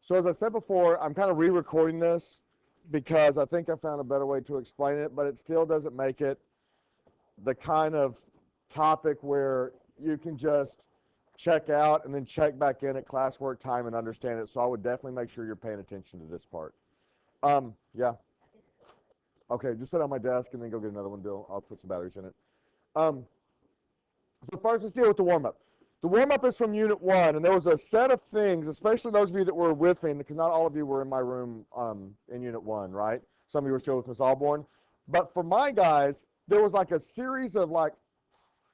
So as I said before, I'm kind of re-recording this because I think I found a better way to explain it, but it still doesn't make it the kind of topic where you can just check out and then check back in at classwork time and understand it. So I would definitely make sure you're paying attention to this part. Yeah. Okay, just sit on my desk and then go get another one, Bill. I'll put some batteries in it. So first, let's deal with the warm-up. The warm-up is from Unit 1, and there was a set of things, especially those of you that were with me, because not all of you were in my room in Unit 1, right? Some of you were still with Ms. Alborn. But for my guys, there was like a series of like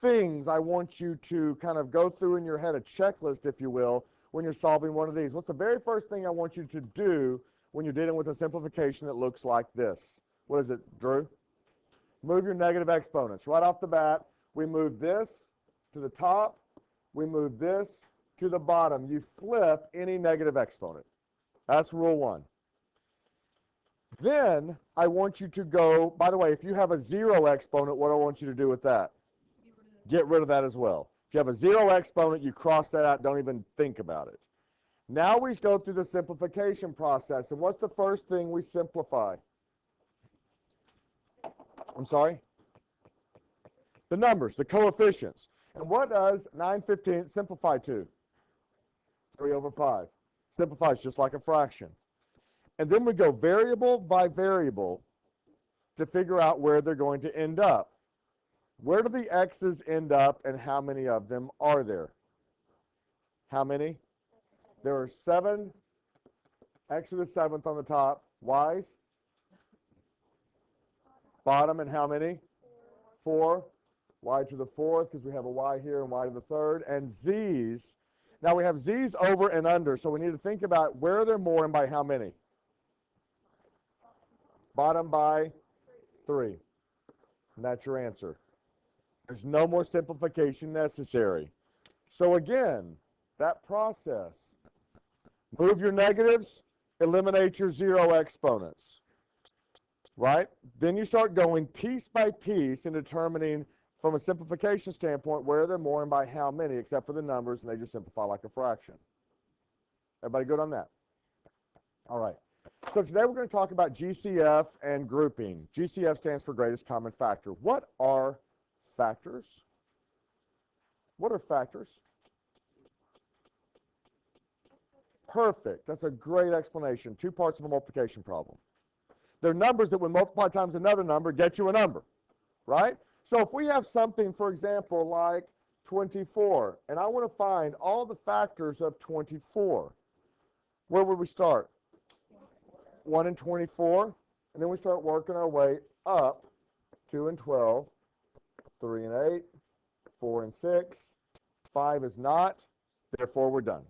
things I want you to kind of go through in your head, a checklist, if you will, when you're solving one of these. What's the very first thing I want you to do when you're dealing with a simplification that looks like this? What is it, Drew? Move your negative exponents. Right off the bat, we move this to the top. We move this to the bottom. You flip any negative exponent. That's rule 1. Then I want you to go, by the way, if you have a 0 exponent, what do I want you to do with that? Get rid of that as well. If you have a 0 exponent, you cross that out, don't even think about it. Now we go through the simplification process. And what's the first thing we simplify? I'm sorry? The numbers, the coefficients. And what does 9/15 simplify to? 3/5. Simplifies just like a fraction. And then we go variable by variable to figure out where they're going to end up. Where do the x's end up, and how many of them are there? How many? There are 7 x to the 7th on the top. Y's? Bottom, and how many? 4. Y to the 4th, because we have a y here, and y to the 3rd. And z's. Now we have z's over and under, so we need to think about where are there more and by how many? Bottom by 3. And that's your answer. There's no more simplification necessary. So again, that process. Move your negatives, eliminate your 0 exponents. Right? Then you start going piece by piece and determining from a simplification standpoint where they're more and by how many, except for the numbers, and they just simplify like a fraction. Everybody good on that? All right. So today we're going to talk about GCF and grouping. GCF stands for greatest common factor. What are factors? What are factors? Perfect. That's a great explanation. 2 parts of a multiplication problem. They're numbers that when multiplied times another number get you a number, right? So if we have something, for example, like 24, and I want to find all the factors of 24, where would we start? 1 and 24, and then we start working our way up. 2 and 12, 3 and 8, 4 and 6, 5 is not, therefore we're done.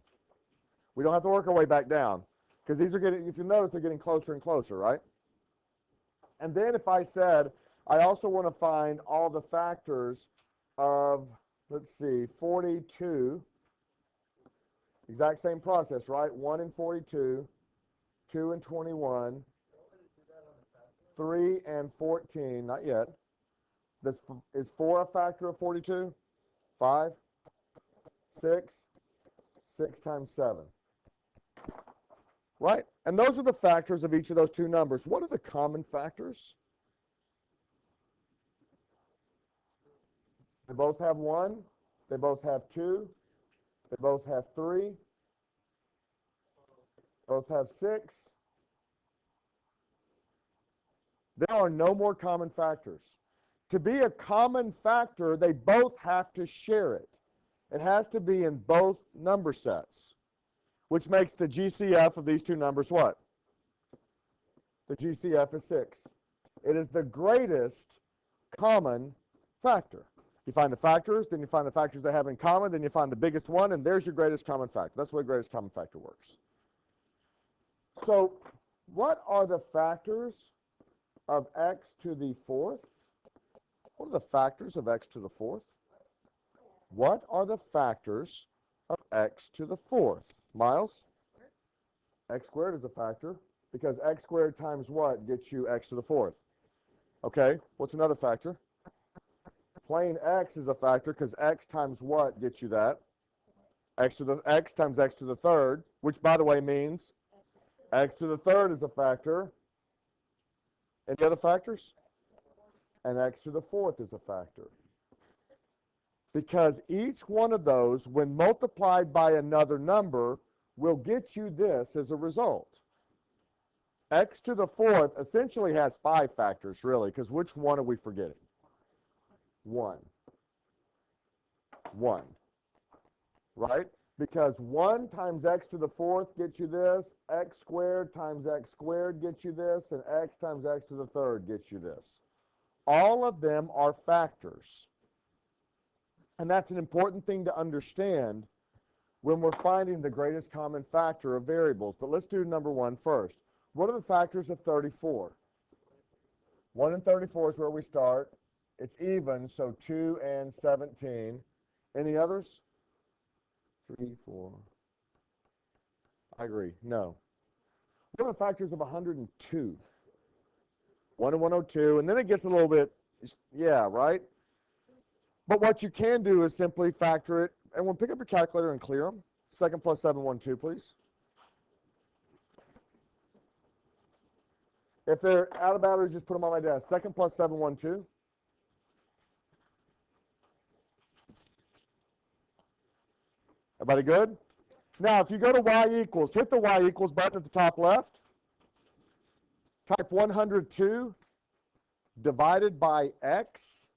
We don't have to work our way back down, because these are getting, if you notice, they're getting closer and closer, right? And then if I said, I also want to find all the factors of, let's see, 42, exact same process, right? 1 and 42, 2 and 21, 3 and 14, not yet. This is 4 a factor of 42? 5, 6, 6 times 7. Right? And those are the factors of each of those 2 numbers. What are the common factors? They both have 1. They both have 2. They both have 3. Both have 6. There are no more common factors. To be a common factor, they both have to share it. It has to be in both number sets, which makes the GCF of these 2 numbers what? The GCF is 6. It is the greatest common factor. You find the factors, then you find the factors they have in common, then you find the biggest one, and there's your greatest common factor. That's the way greatest common factor works. So what are the factors of x to the 4th? What are the factors of x to the 4th? What are the factors of x to the 4th? Miles? X squared is a factor because x squared times what gets you x to the 4th? Okay, what's another factor? Plain x is a factor because x times what gets you that? X times x to the 3rd, which by the way means X to the third is a factor. Any other factors? And x to the fourth is a factor. Because each one of those, when multiplied by another number, will get you this as a result. X to the fourth essentially has 5 factors, really, because which one are we forgetting? 1. 1. Right? Because 1 times x to the fourth gets you this, x squared times x squared gets you this, and x times x to the third gets you this. All of them are factors. And that's an important thing to understand when we're finding the greatest common factor of variables. But let's do number 1 first. What are the factors of 34? 1 and 34 is where we start. It's even, so 2 and 17. Any others? 3, 4. I agree. No. What are the factors of 102? 1 and 102, and then it gets a little bit, yeah, right? But what you can do is simply factor it, and we'll pick up your calculator and clear them. 2 plus 7, 1, 2, please. If they're out of batteries, just put them on my desk. 2 plus 7, 1, 2. Everybody good? Now, if you go to y equals, hit the y equals button at the top left. Type 102 divided by x,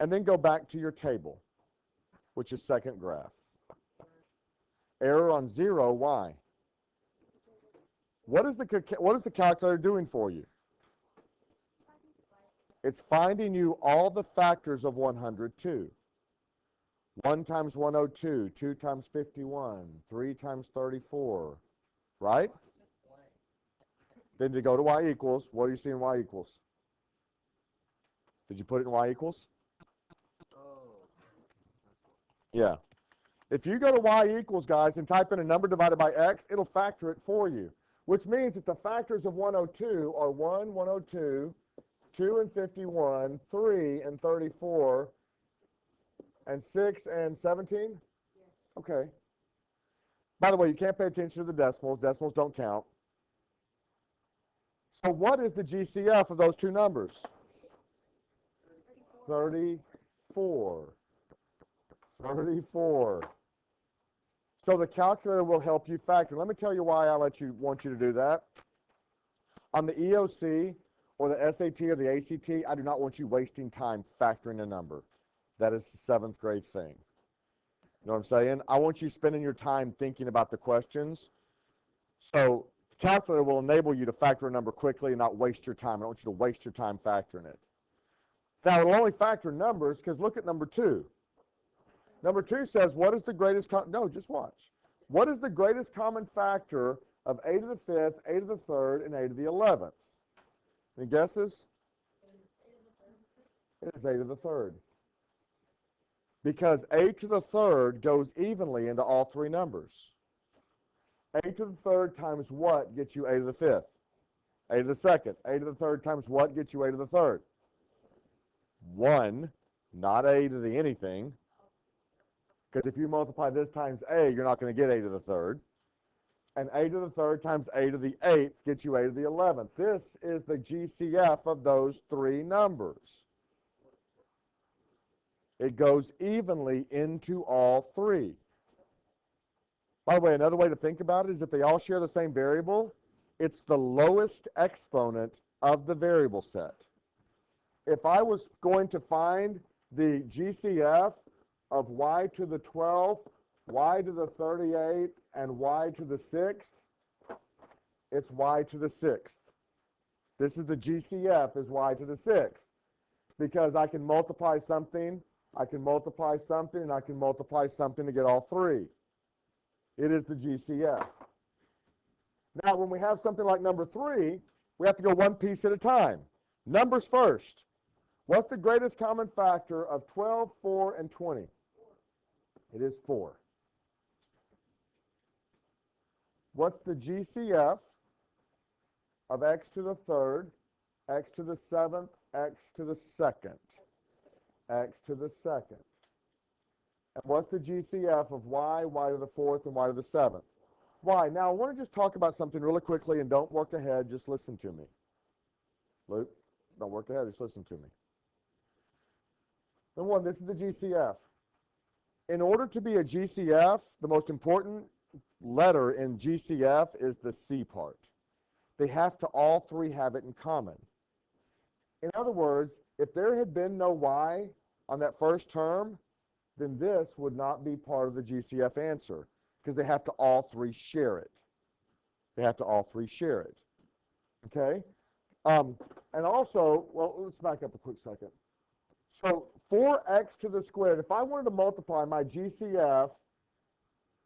and then go back to your table, which is second graph. Error on 0, why? What is the calculator doing for you? It's finding you all the factors of 102. 1 times 102, 2 times 51, 3 times 34, right? Then to go to y equals, what do you see in y equals? Did you put it in y equals? Yeah. If you go to y equals, guys, and type in a number divided by x, it'll factor it for you, which means that the factors of 102 are 1, 102, 2 and 51, 3 and 34, and 6 and 17? Okay. By the way, you can't pay attention to the decimals. Decimals don't count. So what is the GCF of those two numbers? 34. 34. So the calculator will help you factor. Let me tell you why I want you to do that. On the EOC or the SAT or the ACT, I do not want you wasting time factoring a number. That is the 7th grade thing. You know what I'm saying? I want you spending your time thinking about the questions. So the calculator will enable you to factor a number quickly and not waste your time. I don't want you to waste your time factoring it. Now, it'll only factor numbers because look at number 2. Number 2 says, what is the greatest, no, just watch. What is the greatest common factor of a to the 5th, a to the 3rd, and a to the 11th? Any guesses? It is a to the 3rd. Because a to the 3rd goes evenly into all 3 numbers. A to the 3rd times what gets you a to the 5th? A to the 2nd. A to the 3rd times what gets you a to the 3rd? 1, not a to the anything. Because if you multiply this times a, you're not going to get a to the 3rd. And a to the 3rd times a to the 8th gets you a to the 11th. This is the GCF of those 3 numbers. It goes evenly into all 3. By the way, another way to think about it is if they all share the same variable, it's the lowest exponent of the variable set. If I was going to find the GCF of y to the 12th, y to the 38th, and y to the 6th, it's y to the 6th. This is the GCF is y to the 6th. Because I can multiply something, I can multiply something, and I can multiply something to get all 3. It is the GCF. Now, when we have something like number 3, we have to go one piece at a time. Numbers first. What's the greatest common factor of 12, 4, and 20? It is 4. What's the GCF of x to the 3rd, x to the 7th, x to the 2nd, x to the 2nd? And what's the GCF of y, y to the 4th, and y to the 7th? y. Now, I want to just talk about something really quickly, and don't work ahead. Just listen to me. Luke, don't work ahead. Just listen to me. Number one, this is the GCF. In order to be a GCF, the most important letter in GCF is the C part. They have to all three have it in common. In other words, if there had been no y on that first term, then this would not be part of the GCF answer because they have to all three share it. They have to all three share it. Okay? And also, well, let's back up a quick second. So 4x to the squared, if I wanted to multiply my GCF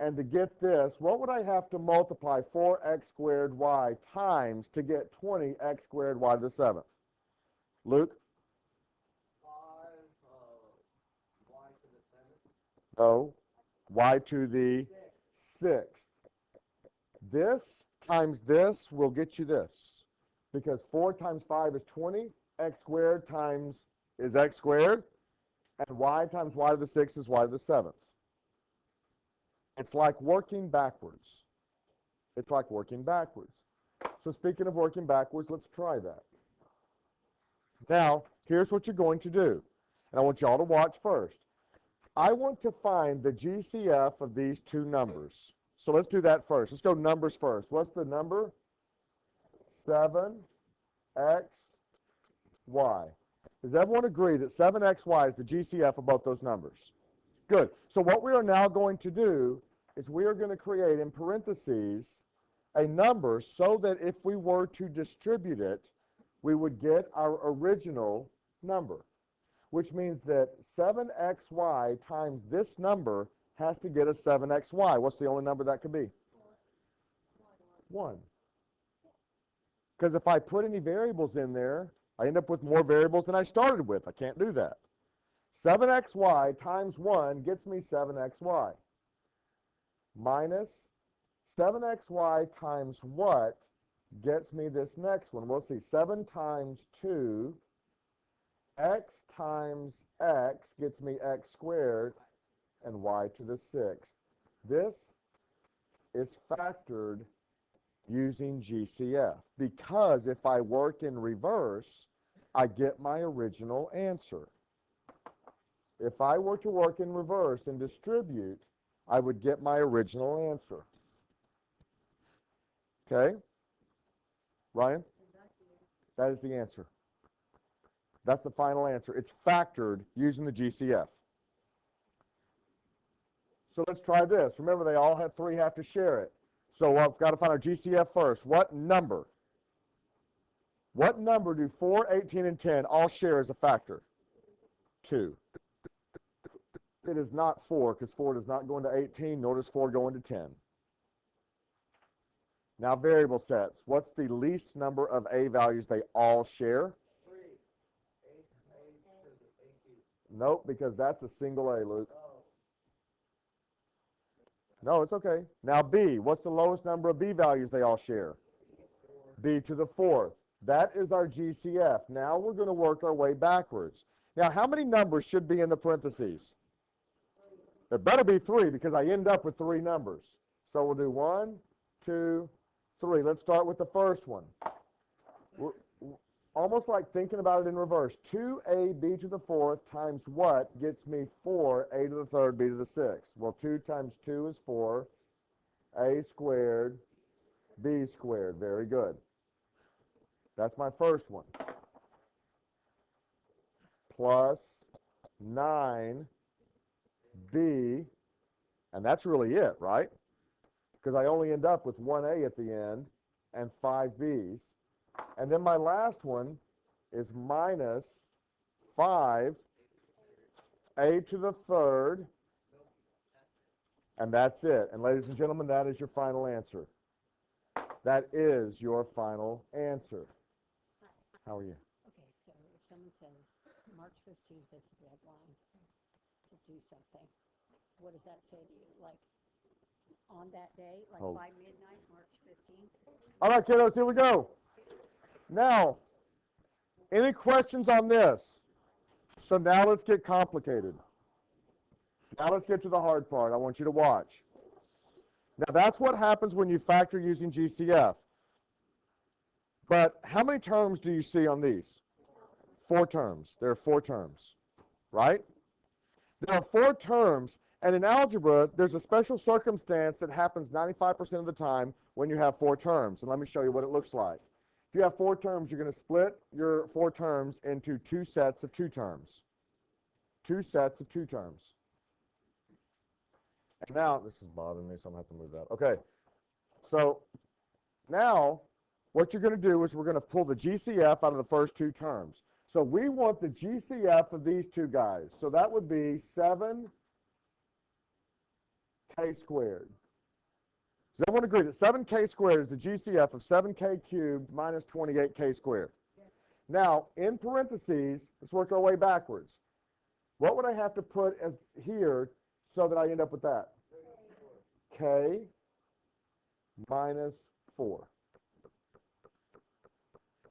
and to get this, what would I have to multiply 4x squared y times to get 20x squared y to the 7th? Luke? 5 y to the 7th. No. Y to the 6th. This times this will get you this. Because 4 times 5 is 20. X squared times is x squared. And y times y to the 6th is y to the 7th. It's like working backwards. It's like working backwards. So speaking of working backwards, let's try that. Now, here's what you're going to do. And I want you all to watch first. I want to find the GCF of these two numbers. So let's do that first. Let's go numbers first. What's the number? 7xy. Does everyone agree that 7xy is the GCF of both those numbers? Good. So what we are now going to do is we are going to create in parentheses a number so that if we were to distribute it, we would get our original number, which means that 7xy times this number has to get us 7xy. What's the only number that could be? 1. Because if I put any variables in there, I end up with more variables than I started with. I can't do that. 7xy times 1 gets me 7xy. Minus 7xy times what gets me this next one? We'll see. 7 times 2, x times x gets me x squared, and y to the 6th. This is factored using GCF because if I work in reverse, I get my original answer. If I were to work in reverse and distribute, I would get my original answer. Okay? Ryan? That is the answer. That's the final answer. It's factored using the GCF. So let's try this. Remember, they all have three have to share it. So we've got to find our GCF first. What number? What number do 4, 18, and 10 all share as a factor? 2. It is not 4 because 4 does not go into 18, nor does 4 go into 10. Now variable sets. What's the least number of A values they all share? 3. A to the 18. Nope, because that's a single A, Luke. Oh. No, it's okay. Now B. What's the lowest number of B values they all share? 4. B to the 4th. That is our GCF. Now we're going to work our way backwards. Now, how many numbers should be in the parentheses? There better be 3 because I end up with 3 numbers. So we'll do 1, 2, 3. Let's start with the first one. We're almost like thinking about it in reverse. 2ab to the 4th times what gets me 4a to the 3rd, b to the 6th? Well, 2 times 2 is 4, a squared, b squared. Very good. That's my first one. Plus 9b, and that's really it, right? Because I only end up with 1a at the end and 5 b's. And then my last one is minus 5a to the 3rd, and that's it. And ladies and gentlemen, that is your final answer. That is your final answer. How are you? Okay, so if someone says March 15th is the deadline to do something, what does that say to you? Like on that day, like by midnight, March 15th? All right, kiddos, here we go. Now, any questions on this? So now let's get complicated. Now let's get to the hard part. I want you to watch. Now, that's what happens when you factor using GCF. But how many terms do you see on these? 4 terms. There are 4 terms, right? There are 4 terms, and in algebra, there's a special circumstance that happens 95% of the time when you have 4 terms. And let me show you what it looks like. If you have 4 terms, you're going to split your 4 terms into 2 sets of 2 terms. 2 sets of 2 terms. And now, this is bothering me, so I'm going to have to move that. Okay, so now what you're going to do is we're going to pull the GCF out of the first 2 terms. So we want the GCF of these 2 guys. So that would be 7k squared. Does everyone agree that 7k squared is the GCF of 7k cubed minus 28k squared? Now, in parentheses, let's work our way backwards. What would I have to put as here so that I end up with that? K minus 4.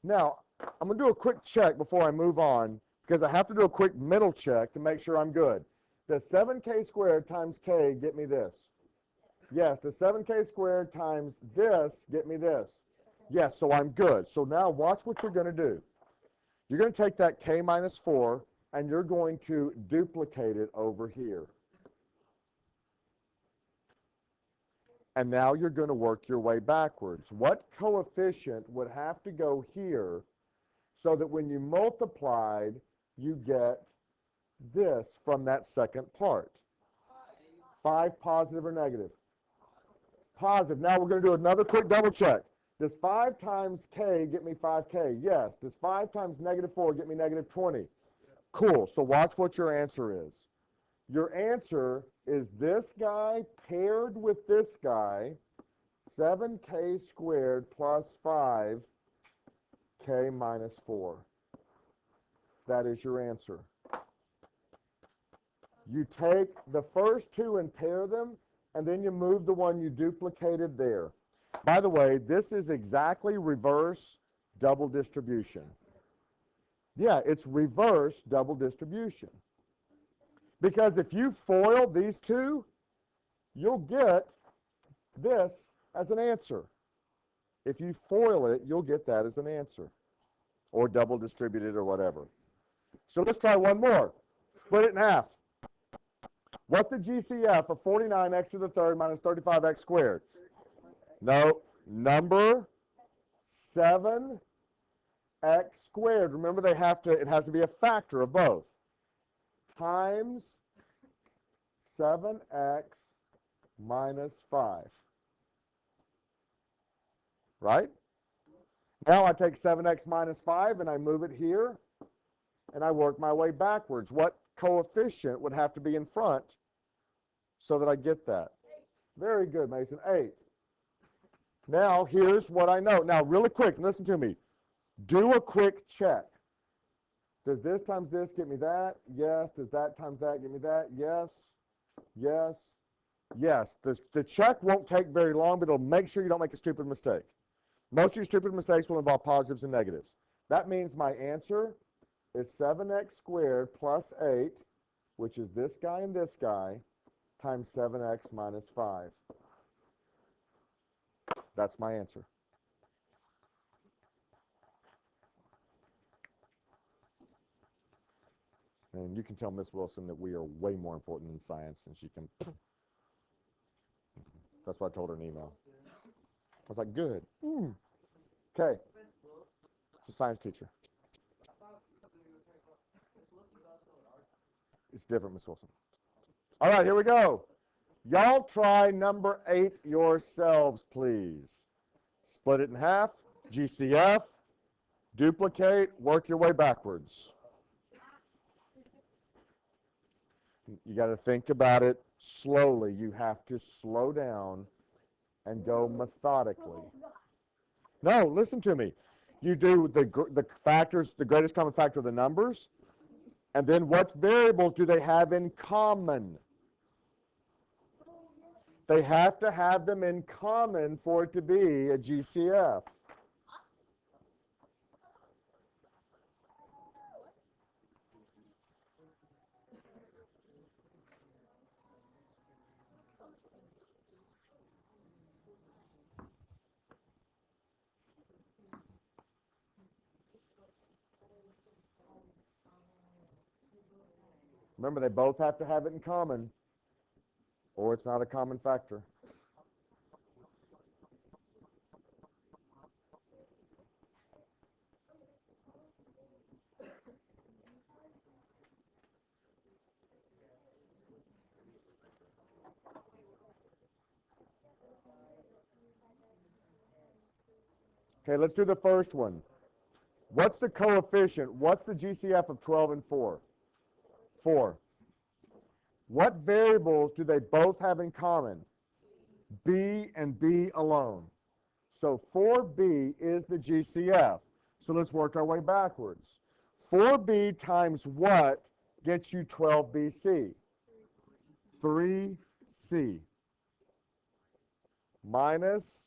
Now, I'm going to do a quick check before I move on, because I have to do a quick mental check to make sure I'm good. Does 7k squared times k get me this? Yes. Does 7k squared times this get me this? Yes, so I'm good. So now watch what you're going to do. You're going to take that k minus 4, and you're going to duplicate it over here. And now you're going to work your way backwards. What coefficient would have to go here so that when you multiplied, you get this from that second part? 5 positive or negative? Positive. Now we're going to do another quick double check. Does 5 times k get me 5k? Yes. Does 5 times negative 4 get me negative 20? Cool. So watch what your answer is. Your answer is this guy paired with this guy, 7k squared plus 5k minus 4. That is your answer. You take the first 2 and pair them, and then you move the one you duplicated there. By the way, this is exactly reverse double distribution. Yeah, it's reverse double distribution. Because if you FOIL these 2, you'll get this as an answer. If you FOIL it, you'll get that as an answer. Or double distributed or whatever. So let's try one more. Split it in half. What's the GCF of 49x to the third minus 35x squared? No, number 7x squared. Remember, it has to be a factor of both. Times 7x minus 5. Right? Now I take 7x minus 5 and I move it here, and I work my way backwards. What coefficient would have to be in front so that I get that? Very good, Mason. 8. Now, here's what I know. Now, really quick, listen to me. Do a quick check. Does this times this get me that? Yes. Does that times that get me that? Yes. Yes. Yes. The check won't take very long, but it'll make sure you don't make a stupid mistake. Most of your stupid mistakes will involve positives and negatives. That means my answer is 7x squared plus 8, which is this guy and this guy, times 7x minus 5. That's my answer. And you can tell Miss Wilson that we are way more important than science, and she can. That's what I told her in an email. I was like, good. Okay. She's a science teacher. It's different, Miss Wilson. All right, here we go. Y'all try number 8 yourselves, please. Split it in half, GCF, duplicate, work your way backwards. You got to think about it slowly. You have to slow down and go methodically. No, listen to me. You do the factors, the greatest common factor of the numbers, and then what variables do they have in common? They have to have them in common for it to be a GCF. Remember, they both have to have it in common, or it's not a common factor. Okay, let's do the first one. What's the coefficient? What's the GCF of 12 and 4? 4. What variables do they both have in common? B and B alone. So 4B is the GCF. So let's work our way backwards. 4B times what gets you 12BC? 3C minus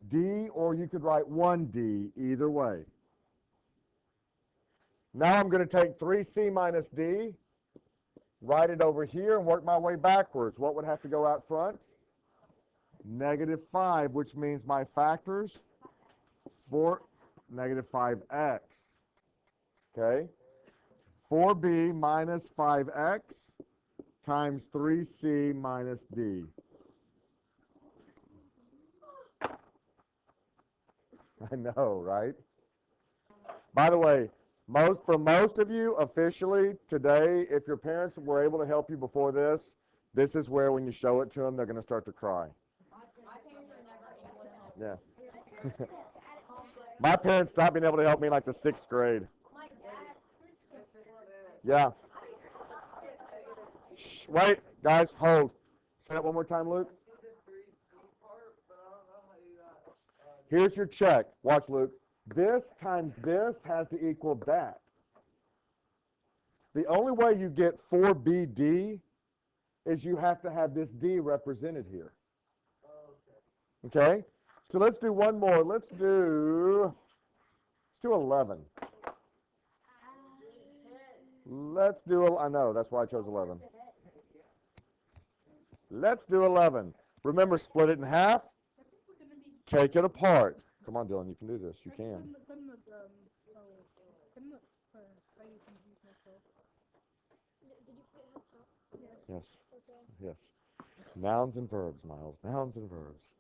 D, or you could write 1D, either way. Now I'm going to take 3C minus D, write it over here, and work my way backwards. What would have to go out front? -5, which means my factors for -5x. Okay? 4B minus 5x times 3C minus D. I know, right? By the way, for most of you, officially, today, if your parents were able to help you before this is where when you show it to them, they're going to start to cry. My parents were never able to help me. Yeah. My parents stopped being able to help me in like the 6th grade. My dad. Yeah. Shh, wait, guys, hold. Say that one more time, Luke. Here's your check. Watch, Luke. This times this has to equal that. The only way you get 4BD is you have to have this D represented here. Okay? So let's do one more. Let's do 11. I know, that's why I chose 11. Let's do 11. Remember, split it in half. Take it apart. Come on, Dylan, you can do this. You can. Yes. Yes. Nouns and verbs, Miles. Nouns and verbs.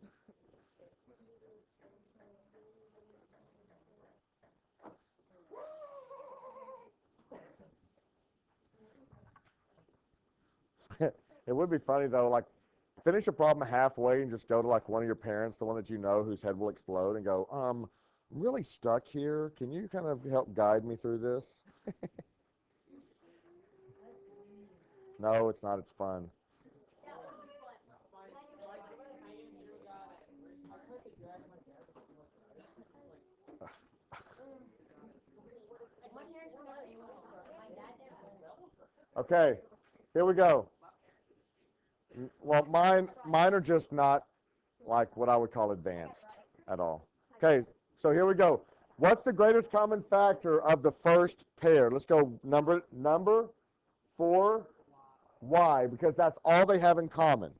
It would be funny, though, like, finish a problem halfway and just go to, like, one of your parents, the one that you know whose head will explode, and go, I'm really stuck here. Can you kind of help guide me through this? No, it's not. It's fun. Okay, here we go. Well, mine are just not like what I would call advanced at all. Okay, so here we go. What's the greatest common factor of the first pair? Let's go number 4, Y, because that's all they have in common.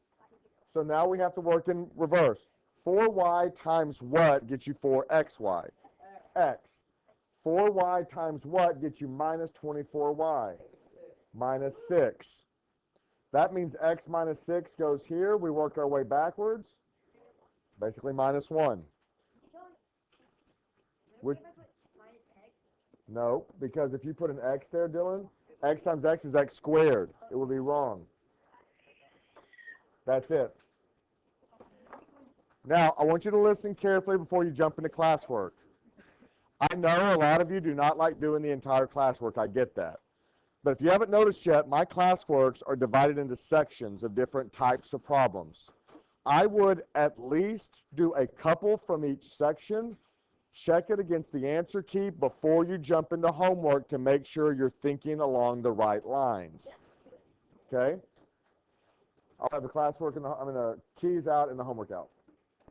So now we have to work in reverse. 4Y times what gets you 4XY? X. 4Y times what gets you minus 24Y? Minus 6. That means X minus 6 goes here. We work our way backwards. Basically minus 1. No, because if you put an X there, Dylan, X times X is X squared. It would be wrong. That's it. Now, I want you to listen carefully before you jump into classwork. I know a lot of you do not like doing the entire classwork. I get that. But if you haven't noticed yet, my classworks are divided into sections of different types of problems. I would at least do a couple from each section, check it against the answer key before you jump into homework to make sure you're thinking along the right lines. Okay? I'll have the classwork and the keys out and the homework out.